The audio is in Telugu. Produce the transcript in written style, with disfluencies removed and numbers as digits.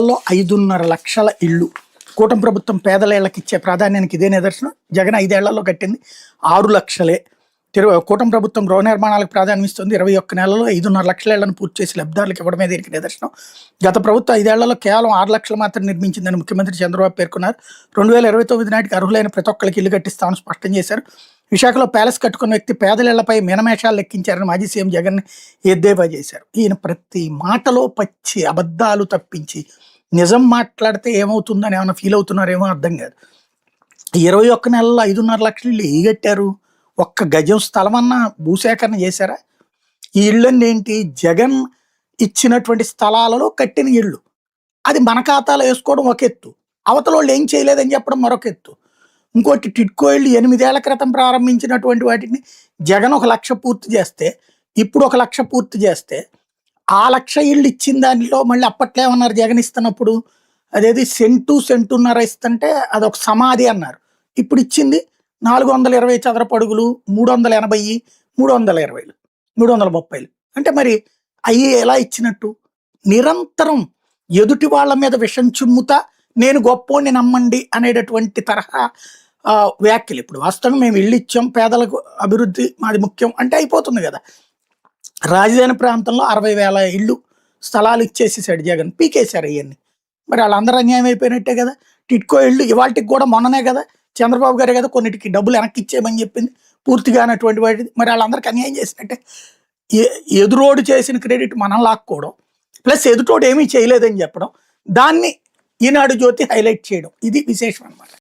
లో 5.5 లక్షల ఇళ్ళు కూటమి ప్రభుత్వం పేదల ఇళ్లకు ఇచ్చే ప్రాధాన్యానికి ఇదే నిదర్శనం. జగన్ 5 ఏళ్లలో కట్టింది 6 లక్షలే. కూటమి ప్రభుత్వం గృహ నిర్మాణాలకు ప్రాధాన్యం ఇస్తుంది. 21 నెలల్లో 5.5 లక్షల ఇళ్లను పూర్తి చేసి లబ్ధిదారులకు ఇవ్వడమే దీనికి నిదర్శనం. గత ప్రభుత్వం 5 ఏళ్లలో కేవలం 6 లక్షలు మాత్రం నిర్మించిందని ముఖ్యమంత్రి చంద్రబాబు పేర్కొన్నారు. 2029 నాటికి అర్హులైన ప్రతి ఒక్కరికి ఇల్లు కట్టిస్తామని స్పష్టం చేశారు. విశాఖలో ప్యాలెస్ కట్టుకున్న వ్యక్తి పేదల ఇళ్లపై మినమేషాలు లెక్కించారని మాజీ సీఎం జగన్ ఎద్దేవా చేశారు. ఈయన ప్రతి మాటలో పచ్చి అబద్ధాలు తప్పించి నిజం మాట్లాడితే ఏమవుతుందని ఏమైనా ఫీల్ అవుతున్నారేమో అర్థం కాదు. 21 నెలల్లో 5.5 లక్షలు ఇల్లు ఏ కట్టారు? ఒక్క గజం స్థలం అన్నా భూసేకరణ చేశారా? ఈ ఇళ్ళన్నీ ఏంటి? జగన్ ఇచ్చినటువంటి స్థలాలలో కట్టిన ఇళ్ళు. అది మన ఖాతాలో వేసుకోవడం ఒక ఎత్తు, అవతల వాళ్ళు ఏం చేయలేదని చెప్పడం మరొక ఎత్తు. ఇంకోటి టిడ్కో ఇళ్ళు 8 ఏళ్ల క్రితం ప్రారంభించినటువంటి వాటిని జగన్ 1 లక్ష పూర్తి చేస్తే, ఇప్పుడు 1 లక్ష పూర్తి చేస్తే, ఆ 1 లక్ష ఇళ్ళు ఇచ్చిన దానిలో మళ్ళీ అప్పట్లో ఏమన్నారు జగన్ ఇస్తున్నప్పుడు? అదేది సెంటున్నర ఇస్తుంటే అదొక సమాధి అన్నారు. ఇప్పుడు ఇచ్చింది 420 చదరపు అడుగులు, 380, 320, 330. అంటే మరి అవి ఎలా ఇచ్చినట్టు? నిరంతరం ఎదుటి వాళ్ళ మీద విషం చిమ్ముతా నేను గొప్పోడిని నమ్మండి అనేటటువంటి తరహా వ్యాఖ్యలు. ఇప్పుడు వాస్తవంగా మేము ఇళ్ళు ఇచ్చాం, పేదలకు అభివృద్ధి మాది ముఖ్యం అంటే అయిపోతుంది కదా. రాజధాని ప్రాంతంలో 60,000 ఇళ్ళు స్థలాలు ఇచ్చేసేసాడు జగన్, పీకేశారు అవన్నీ. మరి వాళ్ళందరూ అన్యాయం అయిపోయినట్టే కదా. టిడ్కో ఇళ్ళు ఇవాళకి కూడా మొన్ననే కదా చంద్రబాబు గారే కదా కొన్నిటికి డబ్బులు వెనక్కి ఇచ్చేయమని చెప్పింది, పూర్తిగా అన్నటువంటి వాటిది. మరి వాళ్ళందరికీ అన్యాయం చేసినట్టే. ఎదురోడు చేసిన క్రెడిట్ మనం లాక్కోవడం, ప్లస్ ఎదుటోడు ఏమీ చేయలేదని చెప్పడం, దాన్ని ఈనాడు జ్యోతి హైలైట్ చేయడం, ఇది విశేషం అన్నమాట.